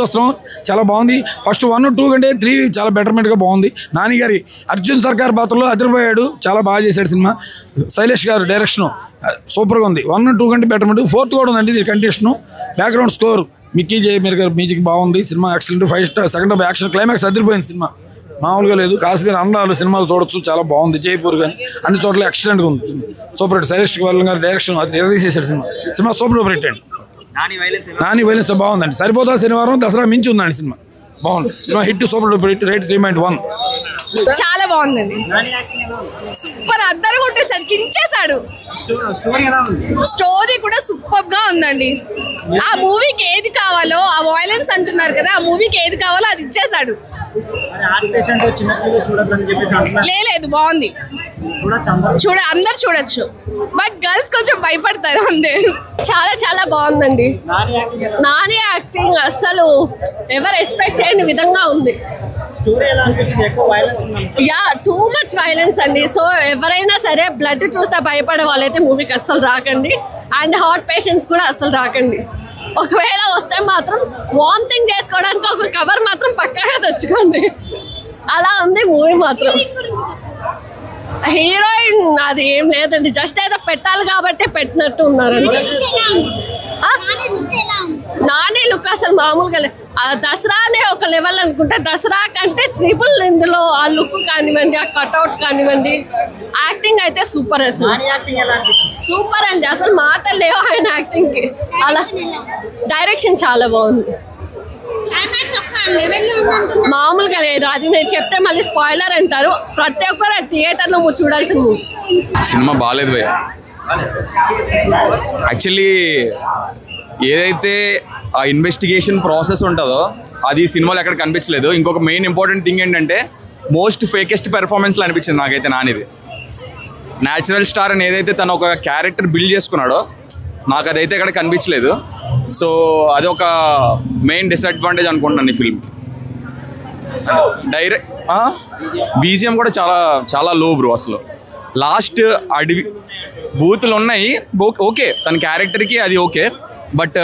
చూస్తున్నాం, చాలా బాగుంది. ఫస్ట్ 1, 2 కంటే 3 చాలా బెటర్మెంట్గా బాగుంది. నాని గారి అర్జున్ సర్కార్ పాత్రలో అదిరిపోయాడు, చాలా బాగా చేశాడు సినిమా. శైలేష్ గారు డైరెక్షన్ సూపర్గా ఉంది. 1, 2 కంటే బెటర్మెంట్. 4th కూడా ఉందండి, ఇది కంటిన్యూషన్. బ్యాక్గ్రౌండ్ స్కోర్ మిక్కీ జే మీరు గారు మ్యూజిక్ బాగుంది. Cinema excellent. 5 star. Second half action climax అదిరిపోయింది. సినిమా మామూలుగా లేదు. కాశ్మీర్ అందాలు సినిమాలు చూడొచ్చు, చాలా బాగుంది. జైపూర్ కానీ అన్ని చోట్ల ఎక్సలెంట్గా ఉంది సినిమా. Super hit. శైలేష్ గారి డైరెక్షన్ అది ఎరదీసేసాడు cinema. Cinema super duper hit అండి. నాని వైలెన్స్ బాగుందండి. సరిపోతా శనివారం దసరా మించి ఉందండి సినిమా. బాగుంది cinema. Hit super duper hit. Rate 3.1. చాలా బాగుందండి. సూపర్. అద్దరు కొట్టేశాడు, చించేశాడు. స్టోరీ కూడా సూపర్ గా ఉందండి. ఆ మూవీకి ఏది కావాలో, ఆ వైలెన్స్ అంటున్నారు కదా, ఆ మూవీకి ఏది కావాలో అది ఇచ్చేసాడు. లేదు, బాగుంది. అందరు చూడొచ్చు, బట్ గర్ల్స్ కొంచెం భయపడతారు అంతే. చాలా చాలా బాగుందండి. నాని యాక్టింగ్ అస్సలు ఎవరు ఎక్స్పెక్ట్ చేయని విధంగా ఉంది. యా, టూ మచ్ వైలెన్స్ అండి. సో ఎవరైనా సరే బ్లడ్ చూస్తే భయపడే వాళ్ళైతే మూవీకి అస్సలు రాకండి. అండ్ హార్ట్ పేషెంట్స్ కూడా అస్సలు రాకండి. ఒకవేళ వస్తే మాత్రం వామిటింగ్ చేసుకోవడానికి ఒక కవర్ మాత్రం పక్కాగా తెచ్చుకోండి. అలా ఉంది మూవీ మాత్రం. హీరోయిన్ అది ఏం లేదండి, జస్ట్ ఏదో పెట్టాలి కాబట్టి పెట్టినట్టు ఉన్నారండి. నాని లుక్ అసలు మామూలుగా దసరా అనే ఒక లెవెల్ అనుకుంటే, దసరా కంటే ట్రిపుల్ ఇందులో ఆ లుక్ కానివ్వండి, ఆ కట్అవుట్ కానివ్వండి, యాక్టింగ్ అయితే సూపర్. అసలు సూపర్ అండి, అసలు మాటలు లేవు ఆయన యాక్టింగ్ కి. అలా డైరెక్షన్ చాలా బాగుంది. మామూలుగా లేదు, అది నేను చెప్తే మళ్ళీ స్పాయిలర్ అంటారు. ప్రతి ఒక్కరు థియేటర్ లో చూడాల్సింది. సినిమా బాగాలేదు భయ్య. యాక్చువల్లీ ఏదైతే ఆ ఇన్వెస్టిగేషన్ ప్రాసెస్ ఉంటుందో అది సినిమాలో ఎక్కడ కనిపించలేదు. ఇంకొక మెయిన్ ఇంపార్టెంట్ థింగ్ ఏంటంటే మోస్ట్ ఫేకెస్ట్ పెర్ఫార్మెన్స్లో అనిపించింది నాకైతే నానిది. న్యాచురల్ స్టార్ అని ఏదైతే తను ఒక క్యారెక్టర్ బిల్డ్ చేసుకున్నాడో నాకు అదైతే ఎక్కడ కనిపించలేదు. సో అది ఒక మెయిన్ డిసడ్వాంటేజ్ అనుకుంటున్నాను ఈ ఫిల్మ్కి. బీజిఎం కూడా చాలా చాలా లో బ్రో. అసలు లాస్ట్ అడవి బూతులు ఉన్నాయి, ఓకే తన క్యారెక్టర్కి అది ఓకే, బట్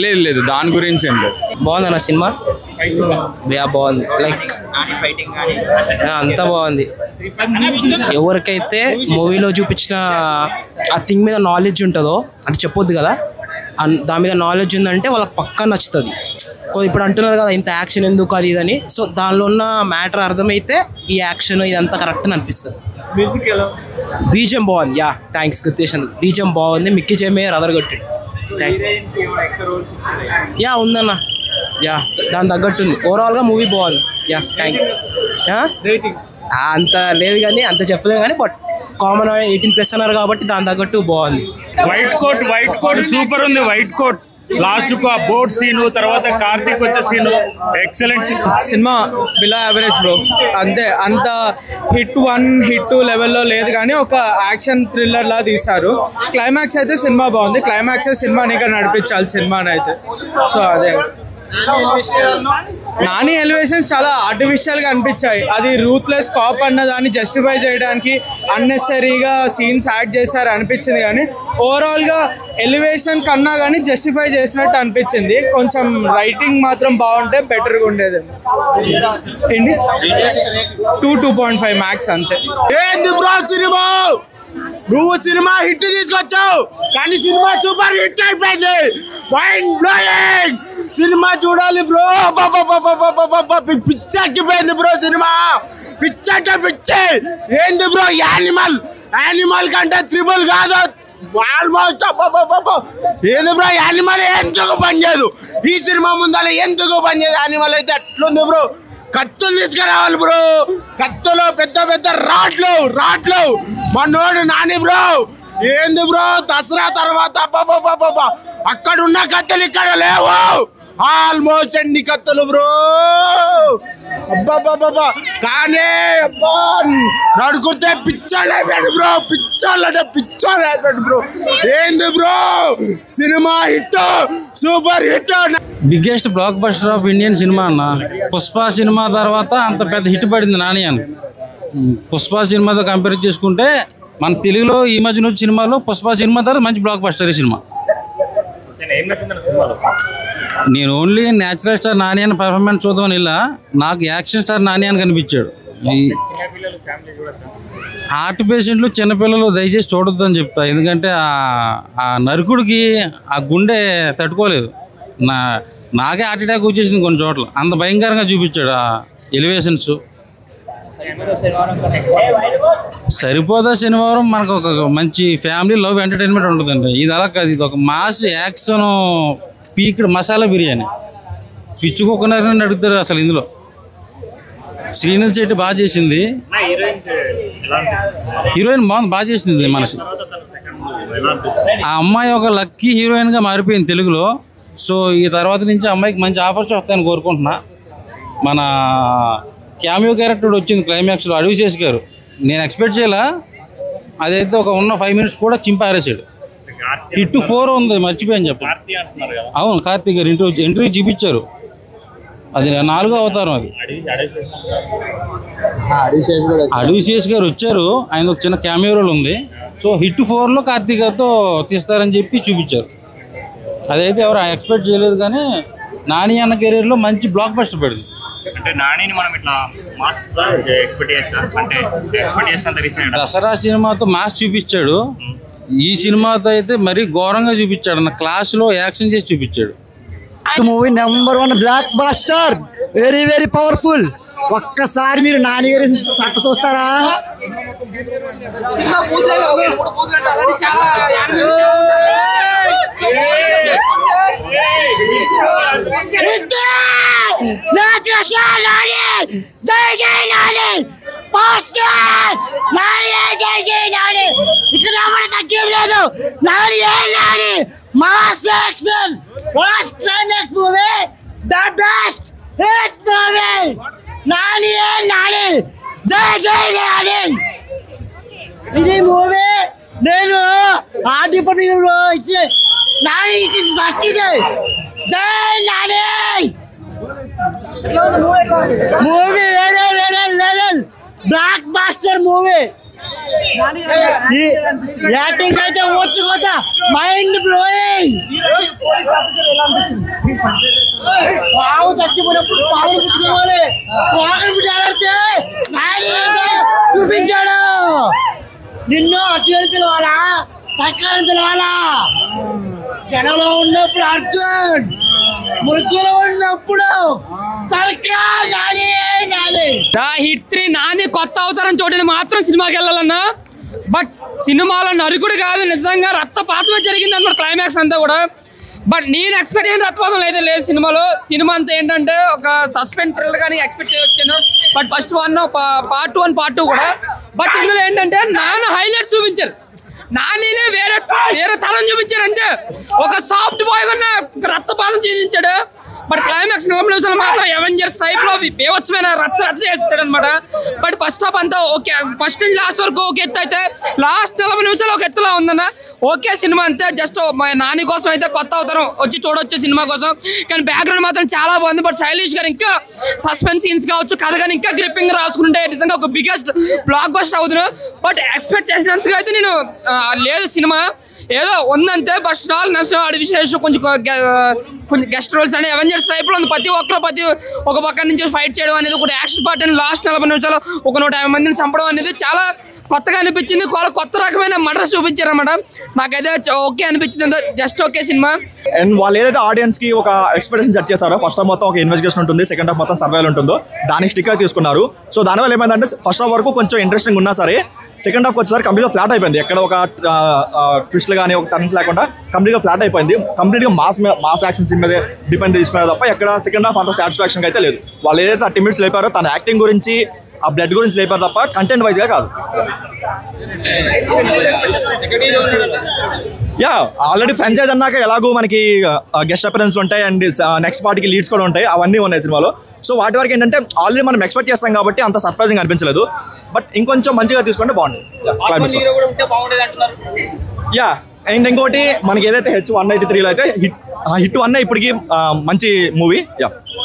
లేదు లేదు దాని గురించి ఏం లేదు. బాగుందన్న సినిమా, బాగుంది. లైక్ అంతా బాగుంది. ఎవరికైతే మూవీలో చూపించిన ఆ థింగ్ మీద నాలెడ్జ్ ఉంటుందో, అంటే చెప్పొద్దు కదా, దాని మీద నాలెడ్జ్ ఉందంటే వాళ్ళకి పక్కా నచ్చుతుంది. ఇప్పుడు అంటున్నారు కదా ఇంత యాక్షన్ ఎందుకు అది ఇదని, సో దానిలో ఉన్న మ్యాటర్ అర్థమైతే ఈ యాక్షన్ ఇదంతా కరెక్ట్ అని అనిపిస్తుంది. బీజిఎం బాగుంది. యా థ్యాంక్స్ గుర్తేషన్. బీజిఎం బాగుంది. మిక్కీ జేమేయర్ అదరగొట్టాడు. యా ఉందన్న, యా దాని తగ్గట్టు ఉంది. ఓవరాల్గా మూవీ బాగుంది. Yeah thank you. అంత లేదు కానీ, అంత చెప్పలేదు కానీ, బట్ కామన్ 18+ అన్నారు కాబట్టి దాని తగ్గట్టు బాగుంది. వైట్ కోట్ సూపర్ ఉంది. వైట్ కోట్ లాస్ట్ కు ఆ బోట్ సీను, తర్వాత కార్తీక్ వచ్చే scene excellent. Cinema below average bro, అంతే. అంత హిట్ 1 హిట్ 2 లెవెల్లో లేదు కానీ ఒక యాక్షన్ థ్రిల్లర్ లా తీశారు. క్లైమాక్స్ అయితే సినిమా బాగుంది. క్లైమాక్స్ సినిమాని ఇక్కడ నడిపించాలి సినిమాని అయితే. సో అదే నాని ఎలివేషన్స్ చాలా ఆర్టిఫిషియల్గా అనిపించాయి. అది రూత్లెస్ కాప్ అన్న దాన్ని జస్టిఫై చేయడానికి అన్నెసరీగా సీన్స్ యాడ్ చేశారు అనిపించింది, కానీ ఓవరాల్గా ఎలివేషన్ కన్నా కానీ జస్టిఫై చేసినట్టు అనిపించింది. కొంచెం రైటింగ్ మాత్రం బాగుంటే బెటర్గా ఉండేది. ఏంటి 2.5 మ్యాక్స్ అంతే. ఏంది బ్రో సినిమా? నువ్వు సినిమా హిట్ తీసుకొచ్చావు కానీ సినిమా సూపర్ హిట్ అయిపోయింది. Mind blowing. సినిమా చూడాలి బ్రో. పిచ్చెక్కిపోయింది బ్రో సినిమా. పిచ్చంటే పిచ్చి. ఏంది బ్రో యానిమల్ కంటే త్రిబుల్ కాదు ఆల్మోస్ట్. ఏంది బ్రో యానిమల్ ఎందుకు పనిచేయదు? ఈ సినిమా ముందర ఎందుకు పనిచేయదు? యానిమల్ అయితే ఎట్లుంది బ్రో? కత్తులు తీసుకురావాలి బ్రో. కత్తులు పెద్ద పెద్ద రాట్లు మనోడు నాని బ్రో. ఏంది బ్రో దసరా తర్వాత అక్కడున్న కత్తులు ఇక్కడ లేవు. ఆల్మోస్ట్ ఎన్ని కత్తులు బ్రో. అబ్బాబాబా కానీ అబ్బా నడుకుంటే పిచ్చోళ్ళైపోయాడు బ్రో. పిచ్చోళ్ళైపోయాడు బ్రో. ఏంది bro cinema hit, super hit. Biggest block buster of Indian cinema అన్న. పుష్ప సినిమా తర్వాత అంత పెద్ద హిట్ పడింది నాని అని. పుష్ప సినిమాతో కంపేర్ చేసుకుంటే మన తెలుగులో ఈ మధ్యన సినిమాలో పుష్ప సినిమా తర్వాత మంచి బ్లాక్ బస్టర్ సినిమా. నేను ఓన్లీ న్యాచురల్ స్టార్ నాని అని పర్ఫార్మెన్స్ చూద్దామని ఇలా నాకు యాక్షన్ స్టార్ నాని అని కనిపించాడు. ఈ హార్ట్ పేషెంట్లు చిన్నపిల్లలు దయచేసి చూడొద్దు అని చెప్తా. ఎందుకంటే ఆ నరుకుడికి ఆ గుండె తట్టుకోలేదు. నాకే హార్ట్ అటాక్ వచ్చేసింది కొన్ని చోట్ల, అంత భయంకరంగా చూపించాడు ఆ ఎలివేషన్స్. సరిపోదా శనివారం మనకు ఒక మంచి ఫ్యామిలీ లవ్ ఎంటర్టైన్మెంట్ ఉంటుందండి. ఇది అలా కాదు, ఇది ఒక mass action peaked masala biryani. పిచ్చుకోకున్నారని అడుగుతారు అసలు. ఇందులో శ్రీనిధి శెట్టి బాగా చేసింది, హీరోయిన్ బాగుంది, బాగా చేసింది మనసు. ఆ అమ్మాయి ఒక లక్కీ హీరోయిన్గా మారిపోయింది తెలుగులో. సో ఈ తర్వాత నుంచి అమ్మాయికి మంచి ఆఫర్స్ వస్తాయని కోరుకుంటున్నా. మన క్యామియో క్యారెక్టర్ వచ్చింది క్లైమాక్స్లో అడవిశేష్ గారు, నేను ఎక్స్పెక్ట్ చేయాల. అదైతే ఒక ఉన్న 5 minutes కూడా చింపారేసాడు. హిట్ 4 ఉంది, మర్చిపోయాను చెప్పండి. అవును, కార్తీక్ గారు ఇంటర్వ్యూ చూపించారు. అది 4వ అవతారం. అది అడవిశేష్ గారు వచ్చారు, ఆయన ఒక చిన్న క్యామియో రోల్ ఉంది. సో హిట్ 4లో కార్తీక్ గారితో తీస్తారని చెప్పి చూపించారు. అదైతే ఎవరు ఎక్స్పెక్ట్ చేయలేదు. కానీ నాని అన్న కెరీర్లో మంచి బ్లాక్ బస్టర్ పడింది. దసరా సినిమాతో మాస్ చూపించాడు, ఈ సినిమాతో అయితే మరీ ఘోరంగా చూపించాడు. నా క్లాస్లో యాక్షన్ చేసి చూపించాడు. Movie number 1 block buster, very very powerful. ఒక్కసారి మీరు నాని గారి సట్ట చూస్తారా? ఇక్కడ తగ్గేది లేదు. Nani mass action first climax movie, the best hit movie. Nani జై జై నాని. ఇది మూవీ నేను ఆర్డిపడి ఇచ్చి నాని ఇచ్చింది సర్టిదే. జై నాని. మూవీ వేరే వేరే level, blockbuster movie. Acting అయితే వచ్చుకోత మైండ్ బ్లోయింగ్. పావు చచ్చిపోయినప్పుడు పావులు పుట్టుకోవాలి, తోకలు పుట్టాలంటే చూపించాడు. నిన్ను అర్జున్ పిలవాలా, సర్కారం పిలవాలా? జనంలో ఉన్నప్పుడు అర్జున్, మురికిలో ఉన్నప్పుడు సర్కార్. హిట్ 3 నాని కొత్త అవతారం చూడని మాత్రం సినిమాకి వెళ్ళాలన్నా. బట్ సినిమాలో నరుకుడు కాదు, నిజంగా రక్తపాతమే జరిగింది అన్నమాట క్లైమాక్స్ అంతా కూడా. బట్ నేను ఎక్స్పెక్ట్ చేసిన రక్తపాతం అయితే లేదు సినిమాలో. సినిమా అంతా ఏంటంటే ఒక సస్పెన్స్ థ్రిల్లర్ కానీ ఎక్స్పెక్ట్ చేయొచ్చాను. బట్ ఫస్ట్ 1 పార్ట్ 1 పార్ట్ 2 కూడా. బట్ ఇందులో ఏంటంటే నాన్న హైలైట్ చూపించారు, నానినే వేరే తరం చూపించారు అంతే. ఒక సాఫ్ట్ బాయ్ ఉన్న రక్తపాతం చూపించాడు. బట్ క్లైమాక్స్ 40 నిమిషాలు మాత్రం అవెంజర్స్ టైప్ లో బేవచ్చమైన రచ్చ చేస్తాడు అనమాట. బట్ ఫస్ట్ హాఫ్ అంతా ఓకే, ఫస్ట్ నుంచి లాస్ట్ వరకు ఒక ఎత్తు అయితే లాస్ట్ 40 నిమిషాలు ఒక ఎత్తులా ఉందన్న. ఓకే సినిమా అంతే, జస్ట్ నాని కోసం అయితే కొత్త అవతారం వచ్చి చూడొచ్చు సినిమా కోసం. కానీ బ్యాక్గ్రౌండ్ మాత్రం చాలా బాగుంది. బట్ శైలేష్ గారు ఇంకా సస్పెన్స్ సీన్స్ కావచ్చు, కథ కానీ ఇంకా గ్రిప్పింగ్ రాసుకుంటే నిజంగా ఒక బిగ్గెస్ట్ బ్లాక్ బస్టర్ అవుతున్నాను. బట్ ఎక్స్పెక్ట్ చేసినంతగా అయితే నేను లేదు సినిమా, ఏదో ఉందంతే. బట్ స్టాల్ నిమిషం అడివిశేష కొంచెం గెస్ట్ రోల్స్ అని అవెంజర్స్ టైప్లో ఉంది. ప్రతి ఒక పక్క నుంచి ఫైట్ చేయడం అనేది, ఒక యాక్షన్ పార్ట్ అని లాస్ట్ 40 నిమిషాలు ఒక 150 మందిని చంపడం అనేది చాలా కొత్తగా అనిపించింది. కొత్త రకమైన మర్డర్స్ చూపించారు అన్నమాట. నాకైతే ఓకే అనిపించింది, జస్ట్ ఓకే సినిమా. అండ్ వాళ్ళు ఏదైతే ఆడియన్స్ కి ఒక ఎక్స్పెక్టేషన్ సెట్ చేస్తారో, ఫస్ట్ హాఫ్ మొత్తం ఒక ఇన్వెస్టిగేషన్ ఉంటుంది, సెకండ్ హాఫ్ మొత్తం సర్వైవల్ ఉంటుందో దానికి స్టిక్కర్ తీసుకున్నారు. సో దానివల్ల ఏమైందంటే ఫస్ట్ హాఫ్ వరకు కొంచెం ఇంట్రెస్టింగ్ ఉన్నా సరే సెకండ్ హాఫ్ వచ్చేసరికి కంప్లీట్గా ఫ్లాట్ అయిపోయింది. ఎక్కడ ఒక ట్విస్ట్లు కానీ ఒక టర్న్స్ లేకుండా కంప్లీట్గా ఫ్లాట్ అయిపోయింది. కంప్లీట్గా మాస్ యాక్షన్ సీన్ మీద డిపెండ్ తీసుకున్నారు తప్ప ఎక్కడ సెకండ్ హాఫ్ అంత సాటిస్ఫాక్షన్ అయితే లేదు. వాళ్ళు ఏదైతే 30 minutes లేపారో తన యాక్టింగ్ గురించి, ఆ బ్లడ్ గురించి లేపారు తప్ప కంటెంట్ వైజ్గా కాదు. యా ఆల్రెడీ ఫ్రాంచైజ్ అన్నాక ఎలాగో మనకి గెస్ట్ అపిరెన్స్ ఉంటాయి అండ్ నెక్స్ట్ పార్టీకి లీడ్స్ కూడా ఉంటాయి, అవన్నీ ఉన్నాయి సినిమాలో. సో వాటి వరకు ఏంటంటే ఆల్రెడీ మనం ఎక్స్పెక్ట్ చేస్తాం కాబట్టి అంత సర్ప్రైజింగ్ అనిపించలేదు. బట్ ఇంకొంచెం మంచిగా తీసుకుంటే బాగుంది. యా అండ్ ఇంకోటి మనకి ఏదైతే H183లో అయితే హిట్ 1 ఇప్పటికి మంచి మూవీ. యా